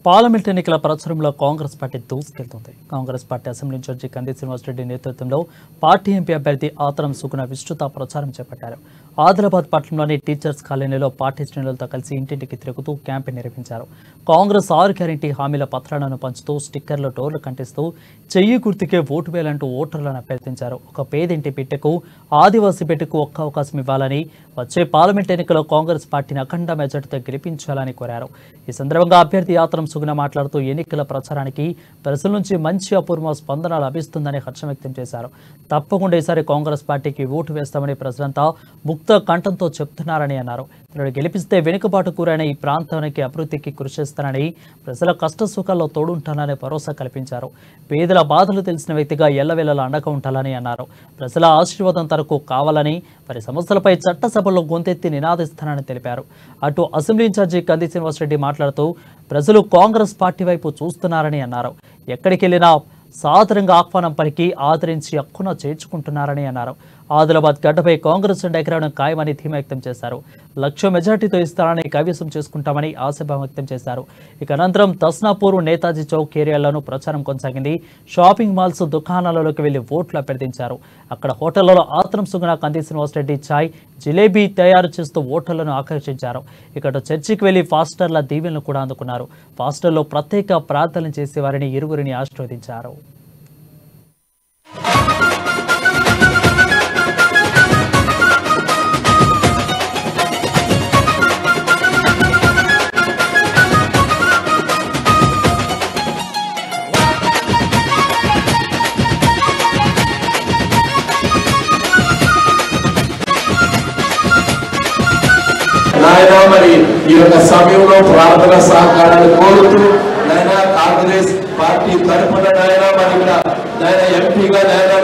Parliament ఎన్నికల ప్రచారంలో Congress party దూసుకెళ్తోంది. Congress party assembly incharge Kandi Srinivasa Reddy నేతృత్వంలో పార్టీ ఎంపీ అభ్యర్థి ఆతరం సుగుణ విస్తృత ప్రచారం చేపట్టారు. ఆదిలాబాద్ పట్టణంలోని టీచర్స్ కాలనీలో పార్టీ శ్రేణులతో కలిసి ఇంటింటికి తిరుగుతూ క్యాంపెయిన్ నిర్వహించారు. కాంగ్రెస్ 6 గ్యారెంటీ హామీల పత్రాలను పంచుతూ స్టిక్కర్లు డోర్లు కంటిస్తూ చెయ్యి గుర్తుకే ఓటు వేయాలంటూ ఓటర్లను అభ్యర్థించారు. ఒక పేదింటి బిడ్డకు ఆదివాసీ బిడ్డకు ఒక్క అవకాశం ఇవ్వాలని, వచ్చే పార్లమెంట్ ఎన్నికల్లో కాంగ్రెస్ పార్టీని అఖండ మెజార్టీతో గెలిపించాలని కోరారు. ఈ సందర్భంగా అభ్యర్థి ఆతరం సుగుణ మాట్లాడుతూ ఎన్నికల ప్రచారానికి ప్రజల నుంచి మంచి అపూర్వ స్పందన లభిస్తుందని హర్షం వ్యక్తం చేశారు. తప్పకుండా ఈసారి కాంగ్రెస్ పార్టీకి ఓటు వేస్తామని ప్రజలంతా ముక్త కంఠంతో చెప్తున్నారని అన్నారు. తనను గెలిపిస్తే వెనుకబాటు కూరైన ఈ ప్రాంతానికి అభివృద్ధికి కృషి చేస్తానని, ప్రజల కష్ట సుఖాల్లో తోడుంటానని భరోసా కల్పించారు. పేదల బాధలు తెలిసిన వ్యక్తిగా ఎల్లవేళలా అండగా ఉంటాలని అన్నారు. ప్రజల ఆశీర్వాదం తనకు కావాలని, వారి సమస్యలపై చట్టసభలో గొంతెత్తి నినాదిస్తానని తెలిపారు. అటు అసెంబ్లీ ఇన్ఛార్జి కంది శ్రీనివాసరెడ్డి మాట్లాడుతూ ప్రజలు కాంగ్రెస్ పార్టీ వైపు చూస్తున్నారని అన్నారు. ఎక్కడికి వెళ్ళినా సాదరంగా ఆహ్వానం పలికి ఆదరించి హక్కున చేర్చుకుంటున్నారని అన్నారు. ఆదిలాబాద్ గడ్డపై కాంగ్రెస్ జెండా ఎగరడం ఖాయమని ధీమా వ్యక్తం చేశారు. 1,00,000 మెజార్టీతో ఇస్తారని కైవసం చేసుకుంటామని ఆశాభావం వ్యక్తం చేశారు. ఇక అనంతరం తస్నాపూర్, నేతాజీ చౌక్ ఏరియాల్లోనూ ప్రచారం కొనసాగింది. షాపింగ్ మాల్స్, దుకాణాలలోకి వెళ్లి ఓట్లు అభ్యర్థించారు. అక్కడ హోటళ్లలో ఆతరం సుగుణ, కంది శ్రీనివాసరెడ్డి చాయ్, జిలేబీ తయారు చేస్తూ ఓటర్లను ఆకర్షించారు. ఇక్కడ చర్చికి వెళ్లి పాస్టర్ల దీవెనలు కూడా అందుకున్నారు. పాస్టర్లో ప్రత్యేక ప్రార్థనలు చేసే వారిని ఇరువురిని ఆశీర్వదించారు. నాయన మరి ఈ యొక్క సమయంలో ప్రార్థన సహకారాన్ని కోరుతూ నాయన కాంగ్రెస్ పార్టీ తరఫున నాయన మరి ఇక్కడ నాయన ఎంపీగా నాయన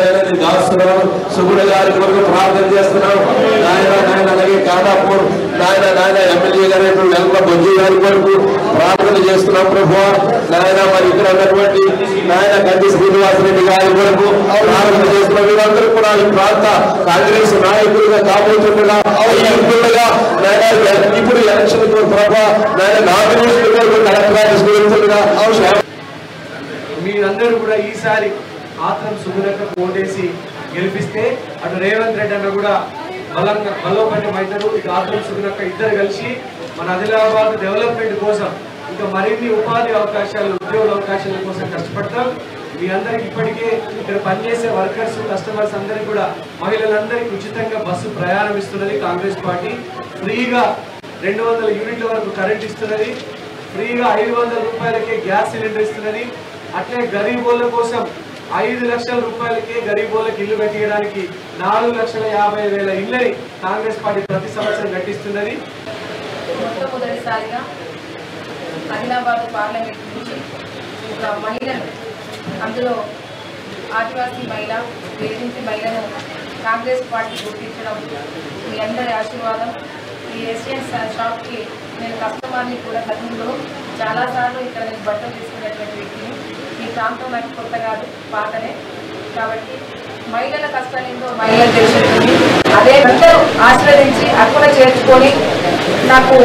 దాస్తున్నాను సుగుణ గారి కొరకు ప్రార్థన చేస్తున్నాను. నాయన అలాగే కాదాపూర్ నాయన ఎమ్మెల్యే గారి వెంకట బొజ్జి గారి కొరకు ప్రార్థన చేస్తున్నాం ప్రభు. నాయన మరి ఇక్కడ ఉన్నటువంటి నాయన కంది శ్రీనివాసరెడ్డి గారి కొరకు ప్రార్థన చేస్తున్నాం. వీరందరూ కూడా ఈ ప్రాంత కాంగ్రెస్ నాయకులుగా కాబోతుండగా ఇప్పుడు ఎలక్షన్ ప్రభా మీరందరూ కూడా ఈసారి ఆత్రం సుగుణకు ఓటేసి గెలిపిస్తే అటు రేవంత్ రెడ్డి అన్న కూడా బలోపేతం అవుతారు. ఇక ఆత్రం సుగుణక్క ఇద్దరు కలిసి మన ఆదిలాబాద్ డెవలప్మెంట్ కోసం ఇంకా మరిన్ని ఉపాధి అవకాశాలు, ఉద్యోగ అవకాశాల కోసం కష్టపడతాం. మీ అందరికి ఇప్పటికే ఇక్కడ పనిచేసే వర్కర్స్, కస్టమర్స్ అందరికీ కూడా, మహిళలందరికీ ఉచితంగా బస్సు ప్రయాణం ఇస్తున్నది కాంగ్రెస్ పార్టీ. ఫ్రీగా 200 యూనిట్ల వరకు కరెంట్ ఇస్తున్నది. ఫ్రీగా 500 రూపాయలకే గ్యాస్ సిలిండర్ ఇస్తున్నది. అట్లే గరీబోళ్ళ కోసం 5 లక్షల రూపాయలకే గరీబోళ్ళకి ఇల్లు కట్టించడానికి 4,50,000 ఇళ్ళని కాంగ్రెస్ పార్టీ ప్రతి సంవత్సరం కట్టిస్తున్నది. మొట్టమొదటిసారిగా ఆదిలాబాద్ పార్లమెంట్ నుంచి ఒక మహిళను, అందులో ఆదివాసీ మహిళ, వేదించి మహిళను కాంగ్రెస్ పార్టీ గుర్తించడం మీ అందరి ఆశీర్వాదం. ఈ ఎస్ఎస్ షాప్కి నేను కస్టమర్ని కూడా గతంలో చాలాసార్లు ఇక్కడ నేను బట్టలు తీసుకునేటువంటి వ్యక్తిని. ఈ ప్రాంతం నాకు కొత్త కాదు, పాతనే. కాబట్టి మహిళల కష్టాలు ఏంటో మహిళలు తెలుసుకుంది. అదే అందరూ ఆశీర్వదించి హక్కున చేర్చుకొని నాకు